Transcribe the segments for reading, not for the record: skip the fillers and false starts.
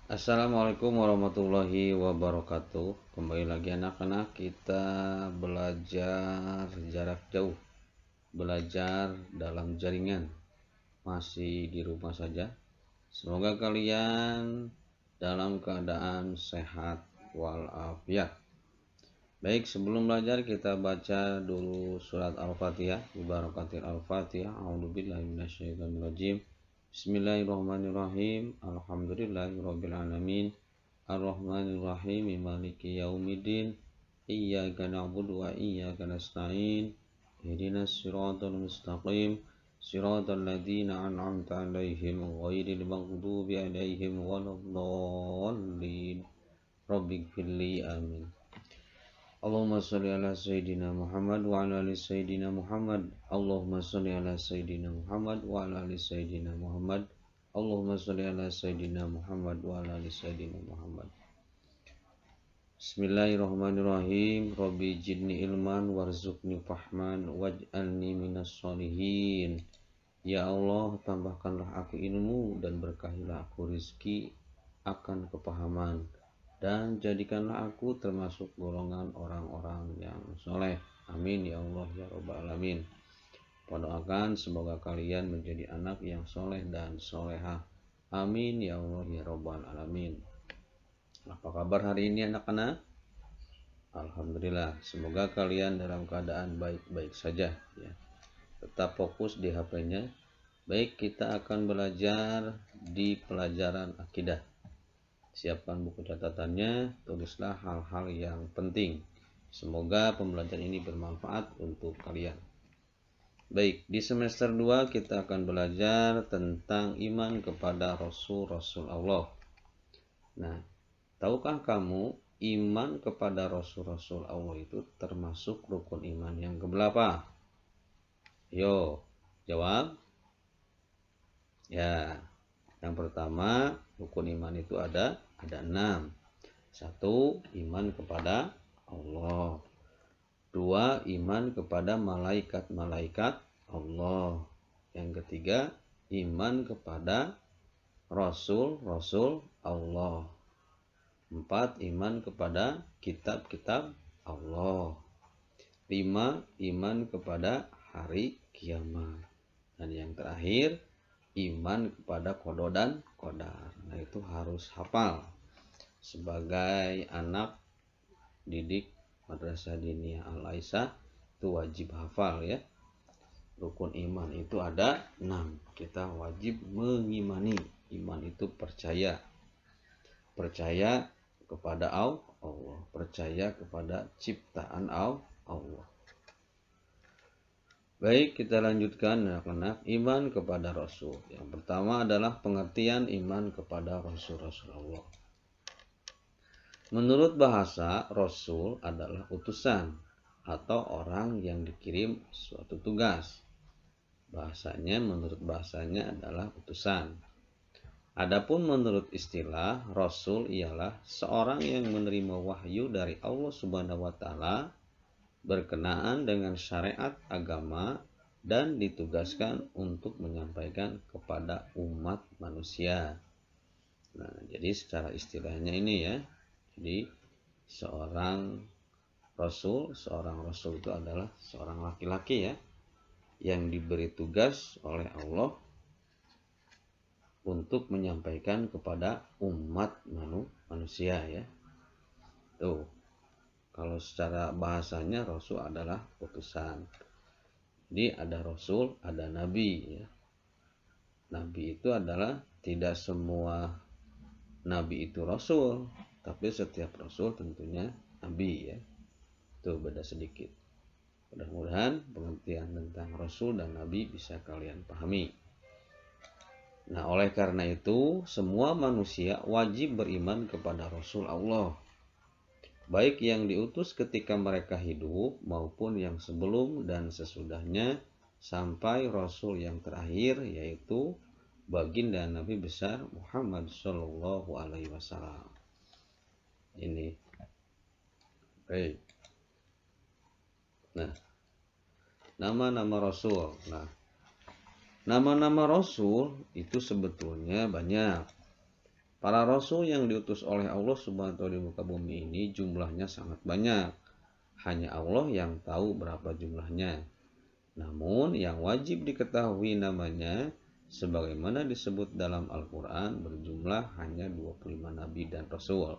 Assalamualaikum warahmatullahi wabarakatuh. Kembali lagi anak-anak, kita belajar jarak jauh, belajar dalam jaringan, masih di rumah saja. Semoga kalian dalam keadaan sehat walafiat. Baik, sebelum belajar kita baca dulu surat Al-Fatihah. Ibarakatil Al-Fatihah. A'udzubillahi minasyaitonirrajim. Bismillahirrahmanirrahim. Alhamdulillahirabbil alamin. Ar-Rahmanirrahim. Maliki yaumiddin. Iyyaka na'budu wa iyyaka nasta'in. Ihdinas siratal mustaqim. Siratal ladzina an'amta 'alaihim ghairil maghdubi 'alaihim waladdallin. Rabbighfirli amin. Allahumma sholli ala Sayyidina Muhammad wa ala ali Sayyidina Muhammad. Allahumma sholli ala Sayyidina Muhammad wa ala ali Sayyidina Muhammad. Allahumma sholli ala Sayyidina Muhammad wa ala ali Sayyidina Muhammad. Bismillahirrahmanirrahim. Rabbi jidni ilman warzuqni fahman waj'alni minas sholihin. Ya Allah, tambahkanlah aku ilmu dan berkahilah aku rizki akan kepahaman, dan jadikanlah aku termasuk golongan orang-orang yang soleh. Amin ya Allah ya Rabbal alamin. Doakan semoga kalian menjadi anak yang soleh dan solehah. Amin ya Allah ya Rabbal alamin. Apa kabar hari ini anak-anak? Alhamdulillah. Semoga kalian dalam keadaan baik-baik saja ya. Tetap fokus di HP-nya. Baik, kita akan belajar di pelajaran akidah. Siapkan buku catatannya, tulislah hal-hal yang penting. Semoga pembelajaran ini bermanfaat untuk kalian. Baik, di semester 2 kita akan belajar tentang iman kepada Rasul-Rasul Allah. Nah, tahukah kamu iman kepada Rasul-Rasul Allah itu termasuk rukun iman yang keberapa? Yo, jawab. Ya, yang pertama, rukun iman itu ada 6. 1. Iman kepada Allah. 2. Iman kepada malaikat-malaikat Allah. Yang ketiga, iman kepada Rasul-Rasul Allah. 4. Iman kepada kitab-kitab Allah. 5. Iman kepada hari kiamat. Dan yang terakhir, iman kepada qada dan qadar. Nah, itu harus hafal. Sebagai anak didik Madrasah Diniyah Al-Aisyah itu wajib hafal ya. Rukun iman itu ada 6. Kita wajib mengimani. Iman itu percaya. Percaya kepada Allah, percaya kepada ciptaan Allah. Baik, kita lanjutkan anak-anak. Iman kepada Rasul. Yang pertama adalah pengertian iman kepada Rasul-Rasul Allah. Menurut bahasa, Rasul adalah utusan atau orang yang dikirim suatu tugas. Menurut bahasanya adalah utusan. Adapun menurut istilah, Rasul ialah seorang yang menerima wahyu dari Allah Subhanahu wa Ta'ala berkenaan dengan syariat agama dan ditugaskan untuk menyampaikan kepada umat manusia. Nah, jadi secara istilahnya ini ya. Jadi seorang rasul itu adalah seorang laki-laki ya, yang diberi tugas oleh Allah untuk menyampaikan kepada umat manusia ya. Tuh. Kalau secara bahasanya Rasul adalah utusan. Jadi ada Rasul, ada Nabi ya. Nabi itu adalah tidak semua Nabi itu Rasul, tapi setiap Rasul tentunya Nabi ya. Itu beda sedikit. Mudah-mudahan pengertian tentang Rasul dan Nabi bisa kalian pahami. Nah, oleh karena itu semua manusia wajib beriman kepada Rasul Allah, baik yang diutus ketika mereka hidup maupun yang sebelum dan sesudahnya sampai Rasul yang terakhir, yaitu baginda Nabi besar Muhammad Shallallahu Alaihi Wasallam. Ini, baik. Nah, nama-nama Rasul. Nah, nama-nama Rasul itu sebetulnya banyak. Para rasul yang diutus oleh Allah Subhanahu wa taala di muka bumi ini jumlahnya sangat banyak. Hanya Allah yang tahu berapa jumlahnya. Namun yang wajib diketahui namanya sebagaimana disebut dalam Al-Qur'an berjumlah hanya 25 nabi dan rasul.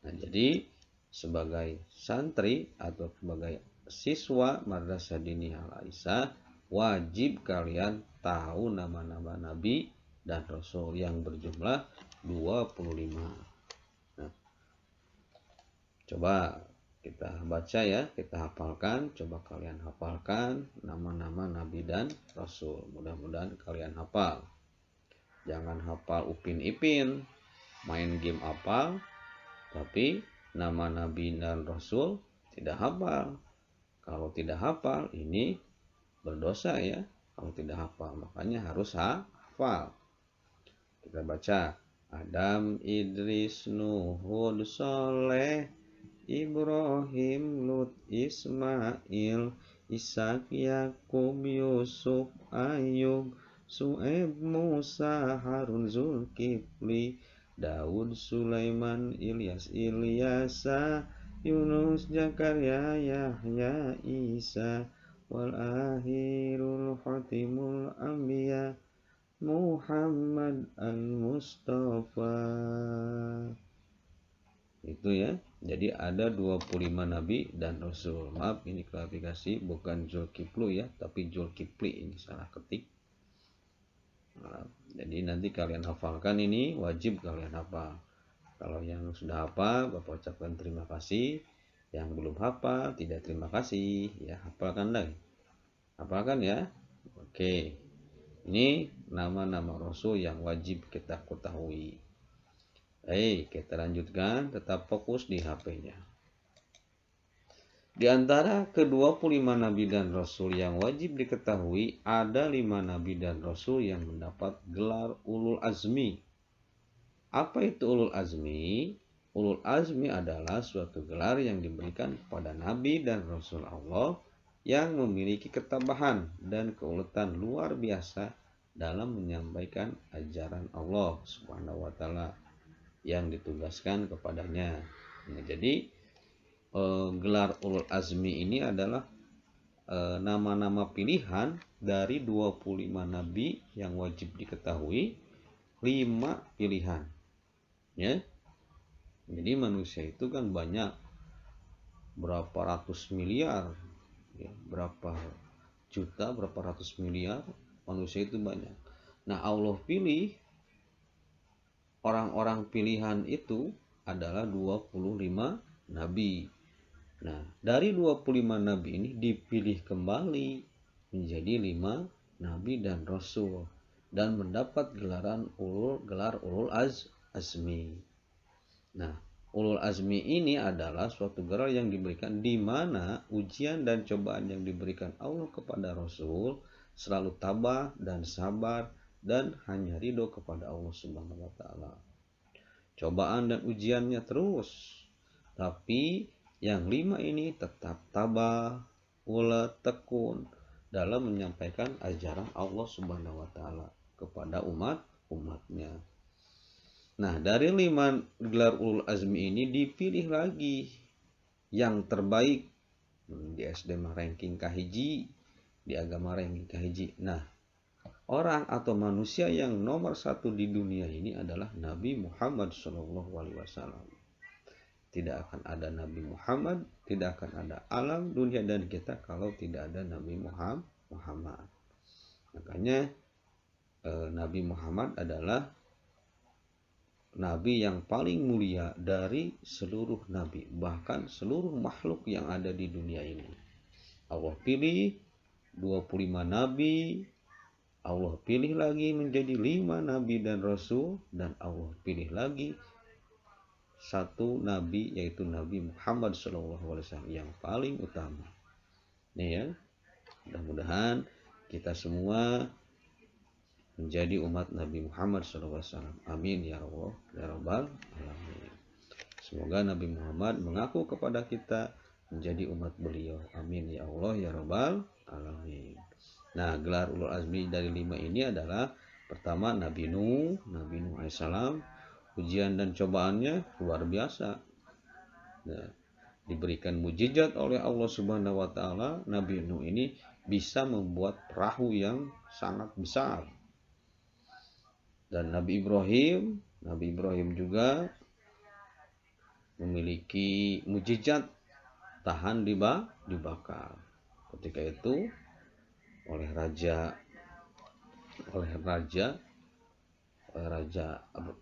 Nah, jadi sebagai santri atau sebagai siswa Madrasah Diniyah Al-Aisyah wajib kalian tahu nama-nama nabi dan rasul yang berjumlah 25. Nah, coba kita baca ya, kita hafalkan, coba kalian hafalkan nama-nama nabi dan rasul. Mudah-mudahan kalian hafal. Jangan hafal Upin Ipin, main game hafal, tapi nama nabi dan rasul tidak hafal. Kalau tidak hafal ini berdosa ya. Kalau tidak hafal, makanya harus hafal. Kita baca. Adam, Idris, Nuh, Hud, Saleh, Ibrahim, Lut, Ismail, Ishak, Yakub, Yusuf, Ayub, Su'aib, Musa, Harun, Zulkifli, Daud, Sulaiman, Ilyas, Ilyasa, Yunus, Zakaria, Yahya, Isa, wal akhirul khatimul anbiya Muhammad al-Mustafa. Itu ya. Jadi ada 25 nabi dan rasul. Maaf ini klarifikasi, bukan Zulkifli ya, tapi Zulkifli, ini salah ketik. Nah, jadi nanti kalian hafalkan, ini wajib kalian hafal. Kalau yang sudah hafal, Bapak ucapkan terima kasih. Yang belum hafal, tidak terima kasih. Ya, hafalkan lagi. Hafalkan ya. Oke. Ini nama-nama rasul yang wajib kita ketahui. Baik, kita lanjutkan. Tetap fokus di HP-nya. Di antara ke-25 nabi dan rasul yang wajib diketahui, ada 5 nabi dan rasul yang mendapat gelar ulul azmi. Apa itu ulul azmi? Ulul azmi adalah suatu gelar yang diberikan kepada nabi dan rasul Allah yang memiliki ketabahan dan keuletan luar biasa dalam menyampaikan ajaran Allah Subhanahu wa taala yang ditugaskan kepadanya. Nah, jadi gelar ulul azmi ini adalah nama-nama pilihan dari 25 nabi yang wajib diketahui, 5 pilihan. Ya. Jadi manusia itu kan banyak, berapa ratus miliar, ya, berapa juta, berapa ratus miliar manusia itu banyak. Nah, Allah pilih orang-orang pilihan itu adalah 25 nabi. Nah, dari 25 nabi ini dipilih kembali menjadi 5 nabi dan rasul dan mendapat gelar ulul azmi. Nah, ulul azmi ini adalah suatu gelar yang diberikan di mana ujian dan cobaan yang diberikan Allah kepada Rasul selalu tabah dan sabar dan hanya ridho kepada Allah Subhanahu wa taala. Cobaan dan ujiannya terus, tapi yang 5 ini tetap tabah, ulet, tekun dalam menyampaikan ajaran Allah Subhanahu wa taala kepada umatnya. Nah, dari 5 gelar ulul azmi ini dipilih lagi yang terbaik di SDM ranking kahiji, di agama ranking kahiji. Nah, orang atau manusia yang nomor 1 di dunia ini adalah Nabi Muhammad SAW. Tidak akan ada Nabi Muhammad, tidak akan ada alam dunia dan kita kalau tidak ada Nabi Muhammad. Makanya Nabi Muhammad adalah nabi yang paling mulia dari seluruh nabi, bahkan seluruh makhluk yang ada di dunia ini. Allah pilih 25 nabi, Allah pilih lagi menjadi 5 nabi dan rasul, dan Allah pilih lagi 1 nabi, yaitu Nabi Muhammad SAW yang paling utama. Nih ya, mudah-mudahan kita semua menjadi umat Nabi Muhammad SAW. Amin ya Allah, ya Rabbal alamin. Semoga Nabi Muhammad mengaku kepada kita menjadi umat beliau. Amin ya Allah, ya Rabbal alamin. Nah, gelar ulul azmi dari 5 ini adalah pertama Nabi Nuh alaihissalam, ujian dan cobaannya luar biasa. Nah, diberikan mujizat oleh Allah Subhanahu wa taala, Nabi Nuh ini bisa membuat perahu yang sangat besar. Dan Nabi Ibrahim juga memiliki mujizat tahan dibakar. Ketika itu oleh raja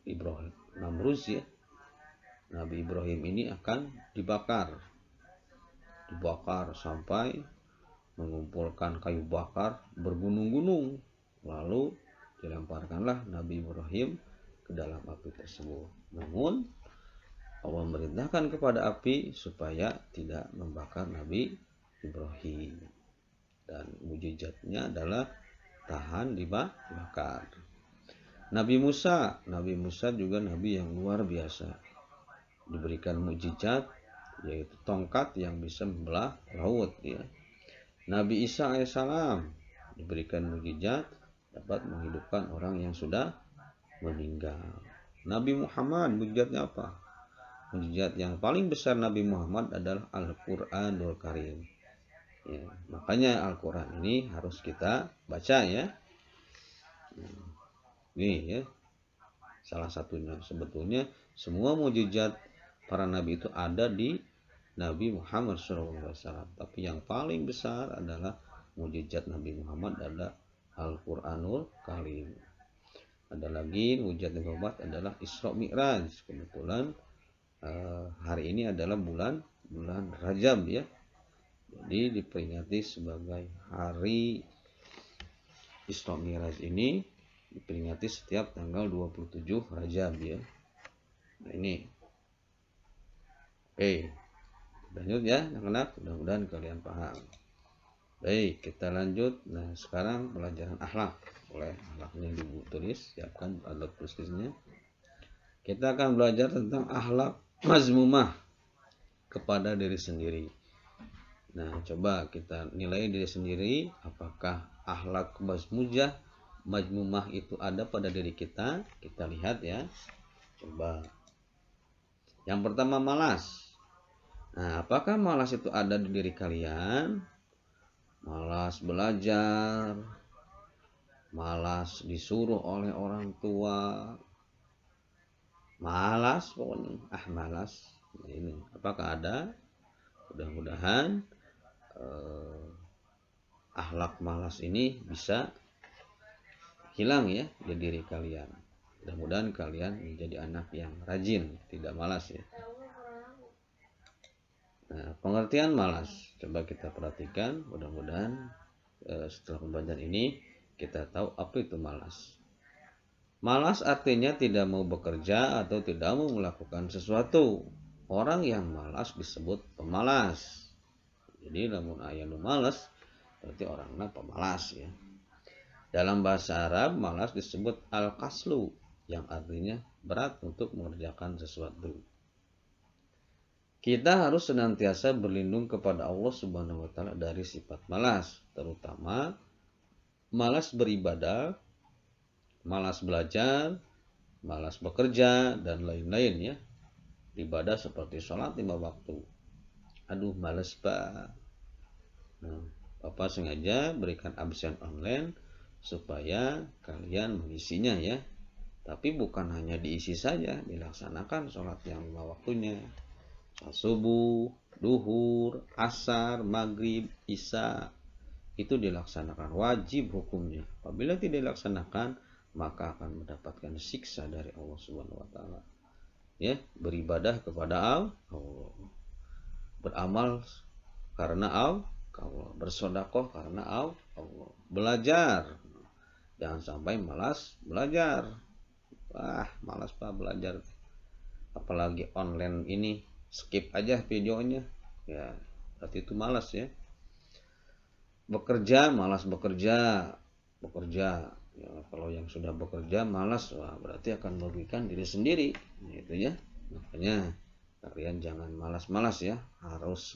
Ibrahim Namrus ya, Nabi Ibrahim ini akan dibakar sampai mengumpulkan kayu bakar bergunung-gunung, lalu dilemparkanlah Nabi Ibrahim ke dalam api tersebut. Namun Allah memerintahkan kepada api supaya tidak membakar Nabi Ibrahim, dan mujizatnya adalah tahan dibakar. Nabi Musa juga nabi yang luar biasa, diberikan mujizat yaitu tongkat yang bisa membelah laut ya. Nabi Isa alaihissalam diberikan mujizat dapat menghidupkan orang yang sudah meninggal. Nabi Muhammad mujizatnya apa? Mujizat yang paling besar Nabi Muhammad adalah Al-Quranul Karim ya, makanya Al-Quran ini harus kita baca ya. Ini ya salah satunya. Sebetulnya semua mujizat para nabi itu ada di Nabi Muhammad SAW, tapi yang paling besar adalah mujizat Nabi Muhammad adalah Al-Quranul Karim. Ada lagi mujizat Nabi Muhammad adalah Isra Mi'raj. Kebetulan hari ini adalah bulan Rajab ya, jadi diperingati sebagai hari Isra Mi'raj. Ini diperingati setiap tanggal 27 Rajab ya. Nah ini lanjut ya anak-anak, mudah-mudahan kalian paham. Baik, kita lanjut. Nah sekarang pelajaran akhlak. Oleh akhlaknya dibu tulis, siapkan alat tulisnya. Kita akan belajar tentang akhlak mazmumah kepada diri sendiri. Nah, coba kita nilai diri sendiri, apakah akhlak mazmumah itu ada pada diri kita? Kita lihat ya. Coba. Yang pertama, malas. Nah, apakah malas itu ada di diri kalian? Malas belajar, malas disuruh oleh orang tua, malas pokoknya, malas. Nah, ini apakah ada? Mudah-mudahan akhlak malas ini bisa hilang ya di diri kalian. Mudah-mudahan kalian menjadi anak yang rajin, tidak malas ya. Nah, pengertian malas coba kita perhatikan. Mudah-mudahan setelah pembelajaran ini kita tahu apa itu malas. Malas artinya tidak mau bekerja atau tidak mau melakukan sesuatu. Orang yang malas disebut pemalas. Jadi namun ayanu malas berarti orangnya pemalas ya. Dalam bahasa Arab malas disebut al-kaslu yang artinya berat untuk mengerjakan sesuatu. Kita harus senantiasa berlindung kepada Allah Subhanahu wa taala dari sifat malas, terutama malas beribadah, malas belajar, malas bekerja, dan lain-lain ya. Ibadah seperti sholat 5 waktu. Aduh malas pak. Nah, Bapak sengaja berikan absen online supaya kalian mengisinya ya. Tapi bukan hanya diisi saja, dilaksanakan sholat yang 5 waktunya. Sholat subuh, duhur, asar, maghrib, isya. Itu dilaksanakan, wajib hukumnya. Apabila tidak dilaksanakan, maka akan mendapatkan siksa dari Allah Subhanahu wa taala. Ya, beribadah kepada Allah, beramal karena Allah, bersedekah karena Allah, belajar. Jangan sampai malas belajar. Malas Pak belajar. Apalagi online ini, skip aja videonya. Ya, berarti itu malas ya. Bekerja, malas bekerja. Ya, kalau yang sudah bekerja malas, berarti akan merugikan diri sendiri. Nah, itu ya. Makanya kalian jangan malas-malas ya, harus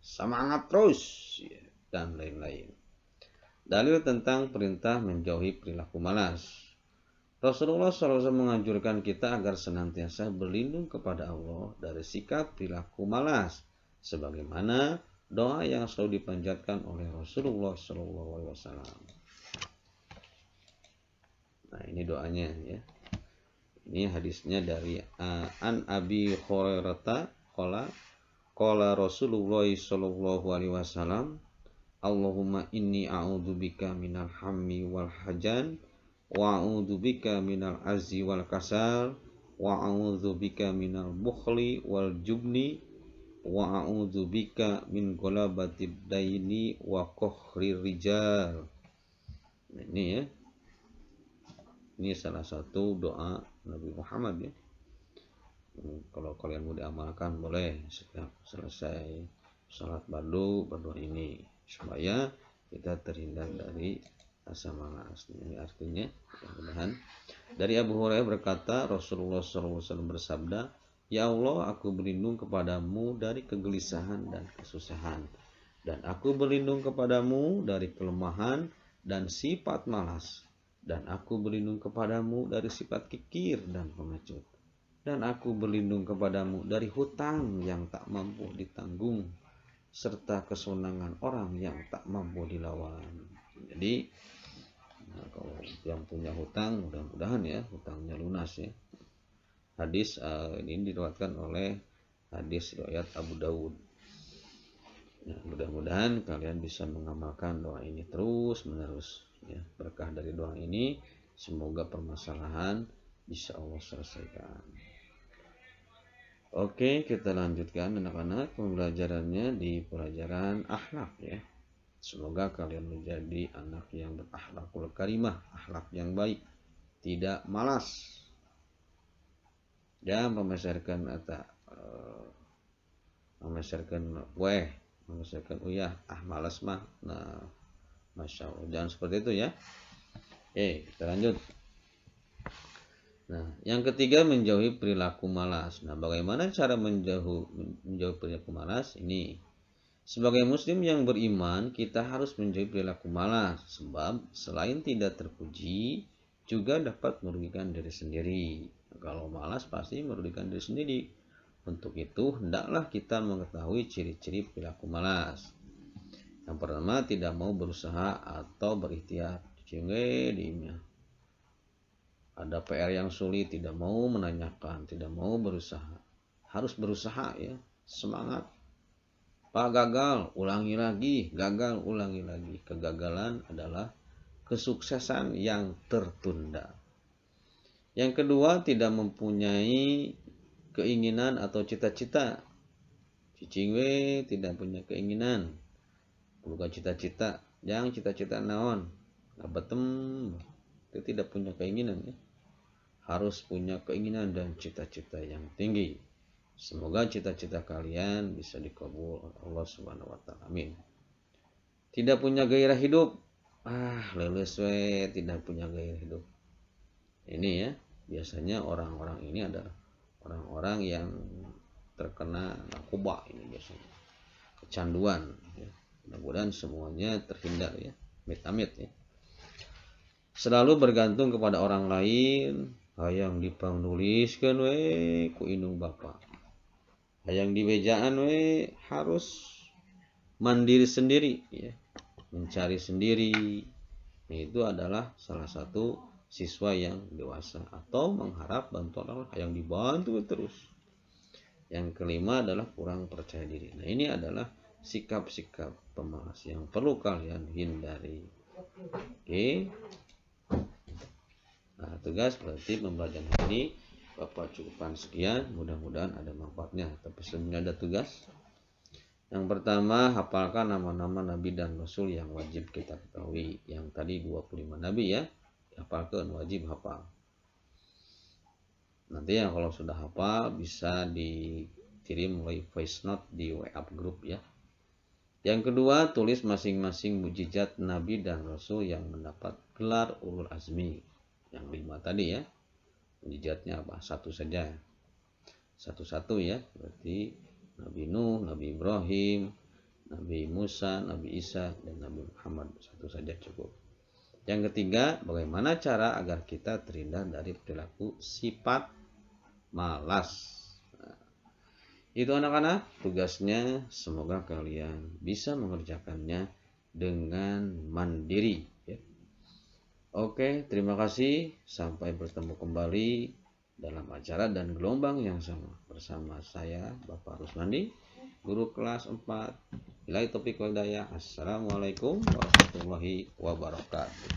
semangat terus ya, dan lain-lain. Dalil tentang perintah menjauhi perilaku malas. Rasulullah SAW menganjurkan kita agar senantiasa berlindung kepada Allah dari sikap perilaku malas, sebagaimana doa yang selalu dipanjatkan oleh Rasulullah SAW. Nah, ini doanya ya. Ini hadisnya dari An Abi Hurairah qala Rasulullah sallallahu alaihi wasallam, Allahumma inni a'udzubika minal hammi wal hajan wa a'udzubika minal azzi wal kasal wa a'udzubika minal bukhli wal jubni wa a'udzubika min ghalabatid daini wa qahrir rijal. Nah, ini ya. Ini salah satu doa Nabi Muhammad ya. Kalau kalian mau diamalkan boleh setiap selesai salat fardu berdoa ini supaya kita terhindar dari rasa malas. Ini artinya mudah-mudahan. Dari Abu Hurairah berkata, Rasulullah SAW bersabda, Ya Allah, aku berlindung kepadamu dari kegelisahan dan kesusahan, dan aku berlindung kepadamu dari kelemahan dan sifat malas, dan aku berlindung kepadamu dari sifat kikir dan pengecut, dan aku berlindung kepadamu dari hutang yang tak mampu ditanggung, serta kesenangan orang yang tak mampu dilawan. Jadi kalau yang punya hutang, mudah-mudahan ya hutangnya lunas ya. Hadis ini diriwayatkan oleh hadis riwayat Abu Dawud. Nah, mudah-mudahan kalian bisa mengamalkan doa ini terus menerus ya. Berkah dari doa ini semoga permasalahan bisa Allah selesaikan. Oke, kita lanjutkan anak-anak pembelajarannya di pelajaran akhlak ya. Semoga kalian menjadi anak yang berakhlakul karimah, akhlak yang baik, tidak malas. Jangan memasarkan memasarkan uyah, malas mah. Nah, masya Allah, jangan seperti itu ya. Oke, kita lanjut. Nah, yang ketiga menjauhi perilaku malas. Nah, bagaimana cara menjauhi perilaku malas? Ini, sebagai muslim yang beriman, kita harus menjauhi perilaku malas, sebab selain tidak terpuji, juga dapat merugikan diri sendiri. Kalau malas pasti merugikan diri sendiri. Untuk itu, hendaklah kita mengetahui ciri-ciri perilaku malas. Yang pertama, tidak mau berusaha atau berikhtiar. Ada PR yang sulit, tidak mau menanyakan, tidak mau berusaha. Harus berusaha ya, semangat. Pak gagal, ulangi lagi, gagal, ulangi lagi. Kegagalan adalah kesuksesan yang tertunda. Yang kedua, tidak mempunyai keinginan atau cita-cita. Cicingwe tidak punya keinginan. Bukan cita-cita, yang cita-cita naon. Ngabetem, itu tidak punya keinginan ya. Harus punya keinginan dan cita-cita yang tinggi. Semoga cita-cita kalian bisa dikabul oleh Allah Subhanahu wa taala. Amin. Tidak punya gairah hidup. Leles we, tidak punya gairah hidup. Ini ya, biasanya orang-orang ini adalah orang-orang yang terkena narkoba ini biasanya. Kecanduan ya. Mudah-mudahan semuanya terhindar ya. Amit-amit ya. Selalu bergantung kepada orang lain, hayang dipangnuliskeun we ku indung bapa. Hayang dibejaan we harus mandiri sendiri ya. Mencari sendiri. Itu adalah salah satu siswa yang dewasa, atau mengharap bantuan orang yang dibantu terus. Yang kelima adalah kurang percaya diri. Nah, ini adalah sikap-sikap pemalas yang perlu kalian hindari. Oke. Nah, tugas berarti pembelajaran ini Bapak cukupkan sekian, mudah-mudahan ada manfaatnya. Tapi sebelumnya ada tugas. Yang pertama, hafalkan nama-nama nabi dan rasul yang wajib kita ketahui. Yang tadi 25 nabi ya, hafalkan, wajib hafal. Nanti yang kalau sudah hafal bisa dikirim melalui voice note di WhatsApp group ya. Yang kedua, tulis masing-masing mujizat nabi dan rasul yang mendapat gelar ulul azmi. Yang 5 tadi ya. Mujizatnya apa? Satu saja. Satu-satu ya. Berarti Nabi Nuh, Nabi Ibrahim, Nabi Musa, Nabi Isa, dan Nabi Muhammad. Satu saja cukup. Yang ketiga, bagaimana cara agar kita terhindar dari perilaku sifat malas. Itu anak-anak tugasnya, semoga kalian bisa mengerjakannya dengan mandiri ya. Oke, terima kasih, sampai bertemu kembali dalam acara dan gelombang yang sama bersama saya Bapak Rusmandi, guru kelas 4. Bila topik wal daya. Assalamualaikum warahmatullahi wabarakatuh.